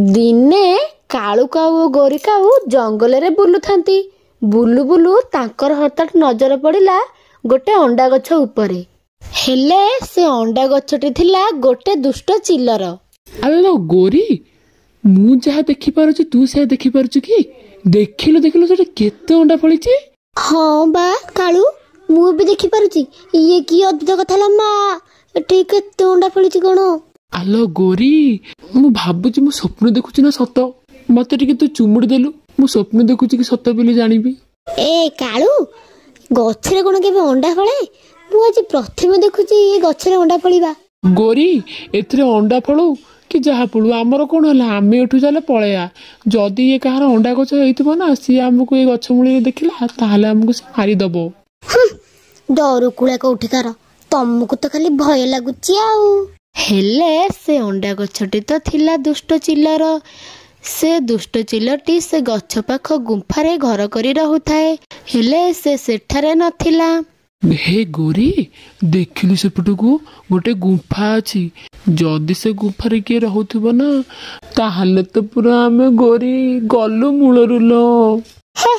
ଦିନେ କାଳୁ କାଉ ଓ ଗୋରି କାଉ ଜଙ୍ଗଲରେ ବୁଲୁଥାନ୍ତି। ବୁଲୁ ବୁଲୁ ତାଙ୍କର ହଠାତ୍ ନଜର ପଡ଼ିଲା ଗୋଟେ ଅଣ୍ଡା ଗଛ ଉପରେ। ହେଲେ ସେ ଅଣ୍ଡା ଗଛଟି ଥିଲା ଗୋଟେ ଦୁଷ୍ଟ ଚିଲର। ଆଲୋ ଗୋରି, ମୁଁ ଯାହା ଦେଖିପାରୁଛି ତୁ ସେୟା ଦେଖିପାରୁଛୁ କି? ଦେଖିଲୁ ସେଠି କେତେ ଅଣ୍ଡା ଫଳିଛି। ହଁ ବା କାଳୁ, ମୁଁ ବି ଦେଖିପାରୁଛି। ଇଏ କି ଅଦ୍ଭୁତ କଥା ହେଲା ମା, ଏଠି କେତେ ଅଣ୍ଡା ଫଳିଛି କଣ? ଆଲୋ ଗୋରି, ମୁଁ ଭାବୁଛି ମୁଁ ସ୍ୱପ୍ନ ଦେଖୁଛି ନା ସତ। ମତେ ଟିକେ ତୁ ଚୁମୁଡ଼ି ଦେଲୁ, ମୁଁ ସ୍ୱପ୍ନ ଦେଖୁଛି କି ସତ ବୋଲି ଜାଣିବି। ଏ କାଳୁ, ଗଛରେ କଣ କେବେ ଅଣ୍ଡା ଫଳେ? ମୁଁ ଆଜି ପ୍ରଥମେ ଦେଖୁଛି ଏ ଗଛରେ ଅଣ୍ଡା ଫଳିବା। ଗୋରି, ଏଥିରେ ଅଣ୍ଡା ଫଳୁ କି ଯାହା ଫଳୁ ଆମର କଣ ହେଲା, ଆମେ ଏଠୁ ଚାଲେ ପଳେଇବା। ଯଦି ଇଏ କାହାର ଅଣ୍ଡା ଗଛ ହେଇଥିବ ନା, ସିଏ ଆମକୁ ଏ ଗଛ ମୂଳରେ ଦେଖିଲା ତାହେଲେ ଆମକୁ ସେ ମାରିଦବ। ଡରୁ କୁଳା କୋଉଠିକାର, ତମକୁ ତ ଖାଲି ଭୟ ଲାଗୁଛି ଆଉ। ହେଲେ ସେ ଅଣ୍ଡା ଗଛଟି ତ ଥିଲା ଦୁଷ୍ଟ ଚିଲର। ସେ ଦୁଷ୍ଟ ଚିଲଟି ସେ ଗଛ ପାଖ ଗୁମ୍ଫାରେ ଘର କରି ରହୁଥାଏ। ହେଲେ ସେ ସେଠାରେ ନଥିଲା। ହେ ଗୋରି, ଦେଖିଲୁ ସେପଟକୁ ଗୋଟେ ଗୁମ୍ଫା ଅଛି। ଯଦି ସେ ଗୁମ୍ଫାରେ କିଏ ରହୁଥିବ ନା, ତାହେଲେ ତ ପୁରା ଆମେ ଗୋରି ଗଲୁ ମୂଳରୁ ଲୋ। ହେ,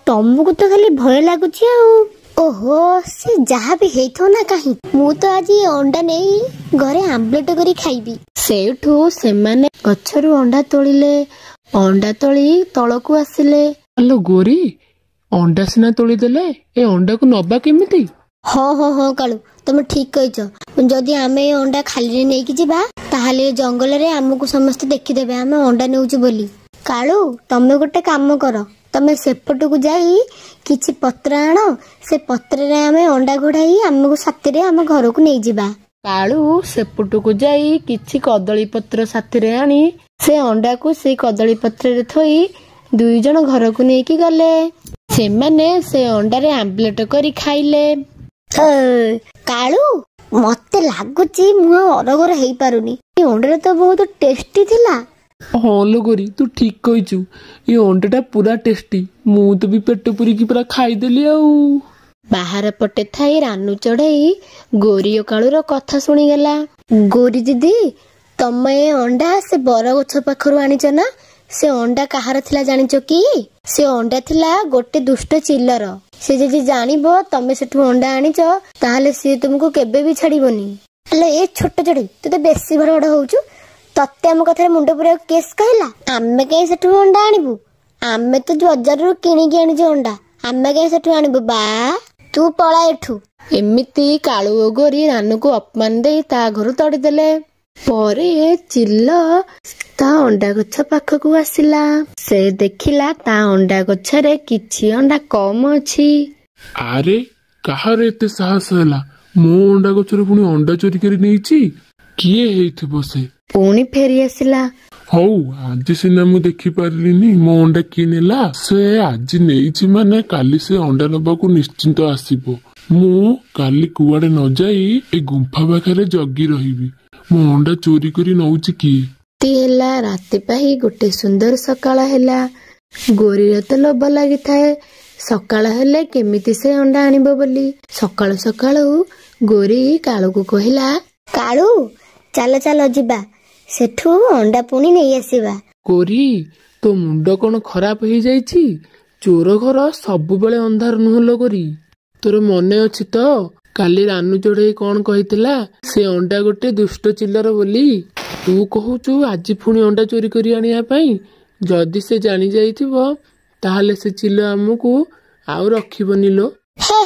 ତମକୁ ତ ଖାଲି ଭୟ ଲାଗୁଛି ଆଉ। ଓହୋ, ସେ ଯାହା ବି ହେଇଥାଉ ନା କାହିଁକି, ମୁଁ ତ ଆଜି ଅଣ୍ଡା ନେଇ ଘରେ ଆମ୍ବଲେଟ କରି ଖାଇବି। ସେଇଠୁ ସେମାନେ ଗଛରୁ ଅଣ୍ଡା ତୋଳିଲେ। ଅଣ୍ଡା ତୋଳି ତଳକୁ ଆସିଲେ। ଆଲୋ ଗୋରି, ଅଣ୍ଡା ସିନା ତୋଳିଦେଲେ, ଏ ଅଣ୍ଡାକୁ ନବା କେମିତି? ହଁ କାଳୁ, ତମେ ଠିକ କହିଛ। ଯଦି ଆମେ ଏ ଅଣ୍ଡା ଖାଲିରେ ନେଇକି ଯିବା, ତାହେଲେ ଜଙ୍ଗଲରେ ଆମକୁ ସମସ୍ତେ ଦେଖିଦେବେ ଆମେ ଅଣ୍ଡା ନେଉଛୁ ବୋଲି। କାଳୁ, ତମେ ଗୋଟେ କାମ କର, ତମେ ସେପଟକୁ ଯାଇ କିଛି ପତ୍ର ଆଣ। ସେ ପତ୍ରରେ ଆମେ ଅଣ୍ଡା ଘୋଡ଼ାଇ ଆମକୁ ସାଥିରେ ଆମ ଘରକୁ ନେଇଯିବା। କାଳୁ ସେପଟକୁ ଯାଇ କିଛି କଦଳୀ ପତ୍ର ସାଥିରେ ଆଣି ସେ ଅଣ୍ଡାକୁ ସେଇ କଦଳୀ ପତ୍ରରେ ଥୋଇ ଦୁଇ ଜଣ ଘରକୁ ନେଇକି ଗଲେ। ସେମାନେ ସେ ଅଣ୍ଡାରେ ଆମ୍ବଲେଟ କରି ଖାଇଲେ। କାଳୁ, ମତେ ଲାଗୁଛି ମୁଁ ଆଉ ଅରଗର ହେଇପାରୁନି। ଏ ଅଣ୍ଡାଟା ତ ବହୁତ ଟେଷ୍ଟି ଥିଲା। ହଁ ଲୋ ଗୋରି, ତୁ ଠିକ କହିଛୁ। ଏ ଅଣ୍ଡାଟା ପୁରା ଟେଷ୍ଟି। ମୁଁ ତ ବି ପେଟ ପୁରିକି ପୁରା ଖାଇଦେଲି ଆଉ। ବାହାର ପଟେ ଥାଇ ରାନୁ ଚଢ଼େଇ ଗୋରି ଓ କାଳୁର କଥା ଶୁଣିଗଲା। ଗୋରି ଦିଦି, ତମେ ଏ ଅଣ୍ଡା ସେ ବରଗଛ ପାଖରୁ ଆଣିଛ ନା? ସେ ଅଣ୍ଡା କାହାର ଥିଲା ଜାଣିଛ କି? ସେ ଅଣ୍ଡା ଥିଲା ଗୋଟେ ଦୁଷ୍ଟ ଚିଲର। ସେ ଯଦି ଜାଣିବ ତମେ ସେଠୁ ଅଣ୍ଡା ଆଣିଛ, ତାହେଲେ ସିଏ ତୁମକୁ କେବେ ବି ଛାଡିବନି। ହେଲେ ଏ ଛୋଟ ଚଢ଼େଇ, ତୁ ତ ବେଶୀ ବଡ ବଡ ହଉଛୁ। ତତେ ଆମ କଥାରେ ମୁଣ୍ଡ ପୁରାଇବାକୁ କେସ୍ କହିଲା? ଆମେ କାହିଁ ସେଠୁ ଅଣ୍ଡା ଆଣିବୁ? ଆମେ ତ ବଜାରରୁ କିଣିକି ଆଣିଛୁ ଅଣ୍ଡା। ଆମେ କାହିଁ ସେଠୁ ଆଣିବୁ? ବା, ତୁ ପଳା ଏଠୁ। ଏମିତି କାଳୁ ଓ ଗୋରି ରାନୁକୁ ଅପମାନ ଦେଇ ତା ଘରୁ ତଡ଼ିଦେଲେ। ପରେ ଚିଲ ତା ଅଣ୍ଡା ଗଛ ପାଖକୁ ଆସିଲା। ସେ ଦେଖିଲା ତା ଅଣ୍ଡା ଗଛରେ କିଛି ଅଣ୍ଡା କମ ଅଛି। ଆରେ, କାହାର ଏତେ ସାହସ ହେଲା ମୋ ଅଣ୍ଡା ଗଛରୁ ପୁଣି ଅଣ୍ଡା ଚୋରି କରି ନେଇଛି? କିଏ ହେଇଥିବ ସେ? ପୁଣି ଫେରି ଆସିଲା। ହଉ, ଆଜି ସିନା ମୁଁ ଦେଖିପାରିଲିନି ମୋ ଅଣ୍ଡା କିଏ ନେଲା। ସେ ଆଜି ନେଇଛି ମାନେ କାଲି ସେ ଅଣ୍ଡା ନେବାକୁ ନିଶ୍ଚିନ୍ତ ଆସିବ। ମୁଁ କାଲି କୁଆଡେ ନ ଯାଇ ଏ ଗୁମ୍ଫା ପାଖରେ ଜଗି ରହିବି। ମୋ ଅଣ୍ଡା ଚୋରି କରି ନଉଛି କିଏ? ହେଲା ରାତି ପାହି ଗୋଟେ ସୁନ୍ଦର ସକାଳ ହେଲା। ଗୋରିର ତ ଲୋଭ ଲାଗିଥାଏ ସକାଳ ହେଲେ କେମିତି ସେ ଅଣ୍ଡା ଆଣିବ ବୋଲି। ସକାଳୁ ସକାଳୁ ଗୋରି କାଳୁକୁ କହିଲା, କାଳୁ, ଚାଲ ଚାଲ ଯିବା, ସେଠୁ ଅଣ୍ଡା ପୁଣି ନେଇ ଆସିବା। ଗୋରି, ତୋ ମୁଣ୍ଡ କଣ ଖରାପ ହେଇଯାଇଛି? ଚୋର ଘର ସବୁବେଳେ ଅନ୍ଧାର ନୁହଁ ଲୋ ଗୋରି। ତୋର ମନେ ଅଛି ତ କାଲି ରାନୁ ଚଢ଼େଇ କଣ କହିଥିଲା? ସେ ଅଣ୍ଡା ଗୋଟେ ଦୁଷ୍ଟ ଚିଲର ବୋଲି। ତୁ କହୁଛୁ ଆଜି ପୁଣି ଅଣ୍ଡା ଚୋରି କରି ଆଣିବା ପାଇଁ? ଯଦି ସେ ଜାଣି ଯାଇଥିବ ତାହେଲେ ସେ ଚିଲ ଆମକୁ ଆଉ ରଖିବନି ଲୋ। ହେ,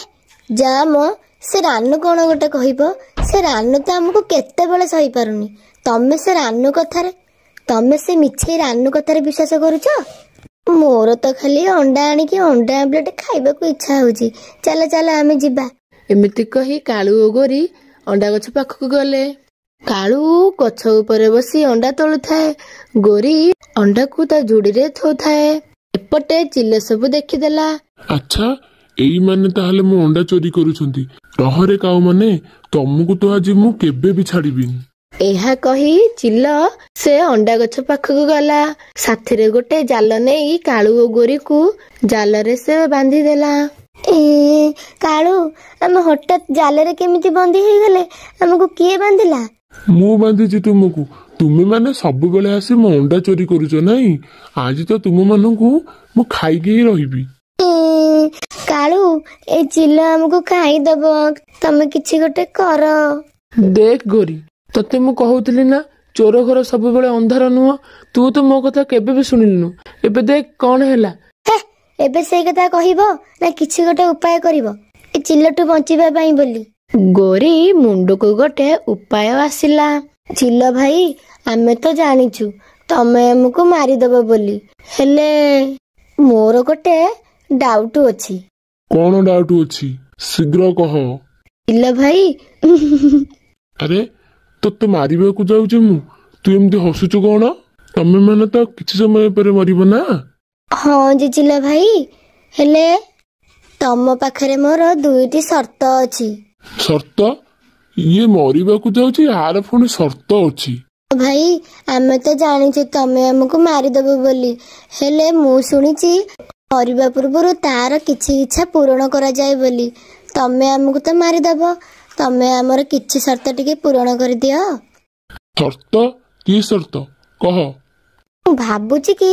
ଯା ମ, ସେ ରାନୁ କଣ ଗୋଟେ କହିବ? ସେ ରାନୁ ତ ଆମକୁ କେତେବେଳେ ସହିପାରୁନି। ତମେ ସେ ମିଛେଇ ରାନୁ କଥାରେ ବିଶ୍ୱାସ କରୁଛ? ମୋର ତ ଖାଲି ଅଣ୍ଡା ଆଣିକି ଅଣ୍ଡା ଆମ୍ବଲେଟ ଖାଇବାକୁ ଇଚ୍ଛା ହଉଛି। ଚାଲ ଚାଲ ଆମେ ଯିବା। ଏମିତି କହି କାଳୁ ଓ ଗୋରି ଅଣ୍ଡା ଗଛ ପାଖକୁ ଗଲେ। କାଳୁ ଗଛ ଉପରେ ବସି ଅଣ୍ଡା ତୋଳୁଥାଏ। ଗୋରି ଅଣ୍ଡାକୁ ତା ଯୋଡିରେ ଥୋଉଥାଏ। ଏପଟେ ଚିଲ ସବୁ ଦେଖିଦେଲା। ଆଚ୍ଛା, ଏଇମାନେ ତାହେଲେ ମୋ ଅଣ୍ଡା ଚୋରି କରୁଛନ୍ତି। ରହରେ କାଉ ମାନେ, ତମକୁ ତ ଆଜି ମୁଁ କେବେ ବି ଛାଡିବିନି। ଏହା କହି ଚିଲ ସେ ଅଣ୍ଡା ଗଛ ପାଖକୁ ଗଲା। ସାଥିରେ ଗୋଟେ ଜାଲ ନେଇ କାଳୁ ଓ ଗୋରିକୁ ଜାଲରେ ସେ ବାନ୍ଧିଦେଲା। କାଳୁ, ଆମେ ହଠାତ୍ ଜାଲରେ କେମିତି ବନ୍ଦୀ ହେଇଗଲେ? ଆମକୁ କିଏ ବାନ୍ଧିଲା? ମୁଁ ବାନ୍ଧିଛି ତୁମକୁ। ତୁମେ ମାନେ ସବୁବେଳେ ଆସି ମୋ ଅଣ୍ଡା ଚୋରି କରୁଛ ନାଇଁ? ଆଜି ତ ତୁମ ମାନଙ୍କୁ ମୁଁ ଖାଇକି ହିଁ ରହିବି। କାଳୁ ଏ ଚିଲ ଆମକୁ ଖାଇଦବ, ତମେ କିଛି ଗୋଟେ କର। ଦେଖ ଗୋରି, ତତେ ମୁଁ କହୁଥିଲି ନା ଚୋର ଘର ସବୁବେଳେ ଅନ୍ଧାର ନୁହଁ। ତୁ ତ ମୋ କଥା କେବେ ବି ଶୁଣିଲୁନୁ। ଏବେ ଦେଖ କଣ ହେଲା। ଏବେ ସେଇ କଥା କହିବ ନା କିଛି ଗୋଟେ ଉପାୟ କରିବ ଏ ଚିଲଠୁ ବଞ୍ଚିବା ପାଇଁ ବୋଲି? ଗୋରି ମୁଣ୍ଡକୁ ଗୋଟେ ଉପାୟ ଆସିଲା। ଚିଲ ଭାଇ, ଆମେ ତ ଜାଣିଛୁ ତମେ ଆମକୁ ମାରିଦବ ବୋଲି, ହେଲେ ମୋର ଗୋଟେ ଡାଉଟ ଅଛି। କଣ ଡାଉଟ ଅଛି? ଶୀଘ୍ର କହ। ଚିଲ ଭାଇ ଆରେ ତତେ ମାରିବାକୁ ଯାଉଛି ମୁଁ, ତୁ ଏମିତି ହସୁଛୁ କଣ? ତମେ ମାନେ ତ କିଛି ସମୟ ପରେ ମରିବ ନା। ହଁ ଯେ ଚିଲ ଭାଇ, ହେଲେ ତମ ପାଖରେ ମୋର 2ଟି ସର୍ତ୍ତ ଅଛି। ସର୍ତ୍ତ? ଇଏ ମରିବାକୁ ଯାଉଛି, ଆର ପୁଣି ସର୍ତ୍ତ ଅଛି? ଭାଇ, ଆମେ ତ ଜାଣିଛୁ ତମେ ଆମକୁ ମାରିଦବ ବୋଲି, ହେଲେ ମୁଁ ଶୁଣିଛି ମରିବା ପୂର୍ବରୁ ତାର କିଛି ଇଚ୍ଛା ପୂରଣ କରାଯାଏ ବୋଲି। ତମେ ଆମକୁ ତ ମାରିଦବ, ତମେ ଆମର କିଛି ସର୍ତ୍ତ ଟିକେ ପୂରଣ କରିଦିଅ। ସର୍ତ୍ତ? କି ସର୍ତ୍ତ କହ? ମୁଁ ଭାବୁଛି କି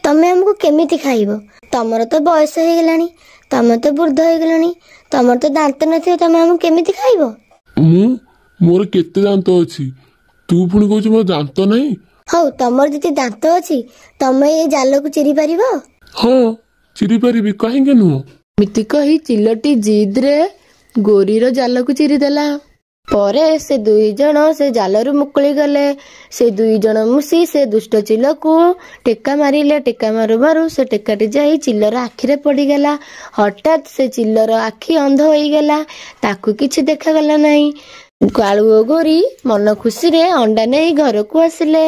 ତମେ ଆମକୁ କେମିତି ଖାଇବ? ତମର ତ ବୟସ ହେଇଗଲାଣି, ତମେ ତ ବୃଦ୍ଧ ହେଇଗଲାଣି, ତମର ତ ଦାନ୍ତ ନଥିବ, ତମେ ଆମକୁ କେମିତି ଖାଇବ? ମୋର କେତେ ଦାନ୍ତ ଅଛି? ତୁ ପୁଣି କହୁଛୁ ମୋର ଦାନ୍ତ ନାହିଁ? ହଉ, ତମର ଯଦି ଦାନ୍ତ ଅଛି ତମେ ଏ ଜାଲକୁ ଚିରି ପାରିବ? ହଁ, ଚିରି ପାରିବି, କାହିଁକି ନୁହଁ। ଏମିତି କହି ଚିଲଟି ଜିଦରେ ଗୋରିର ଜାଲକୁ ଚିରିଦେଲା। ପରେ ସେ 2 ଜଣ ସେ ଜାଲରୁ ମୁକୁଳି ଗଲେ। ସେ 2 ଜଣ ମିଶି ସେ ଦୁଷ୍ଟ ଚିଲକୁ ଟେକା ମାରିଲେ। ଟେକା ମାରୁ ମାରୁ ସେ ଟେକାଟି ଯାଇ ଚିଲର ଆଖିରେ ପଡିଗଲା। ହଠାତ୍ ସେ ଚିଲର ଆଖି ଅନ୍ଧ ହୋଇଗଲା, ତାକୁ କିଛି ଦେଖାଗଲା ନାହିଁ। କାଳୁ ଓ ଗୋରି ମନ ଖୁସିରେ ଅଣ୍ଡା ନେଇ ଘରକୁ ଆସିଲେ।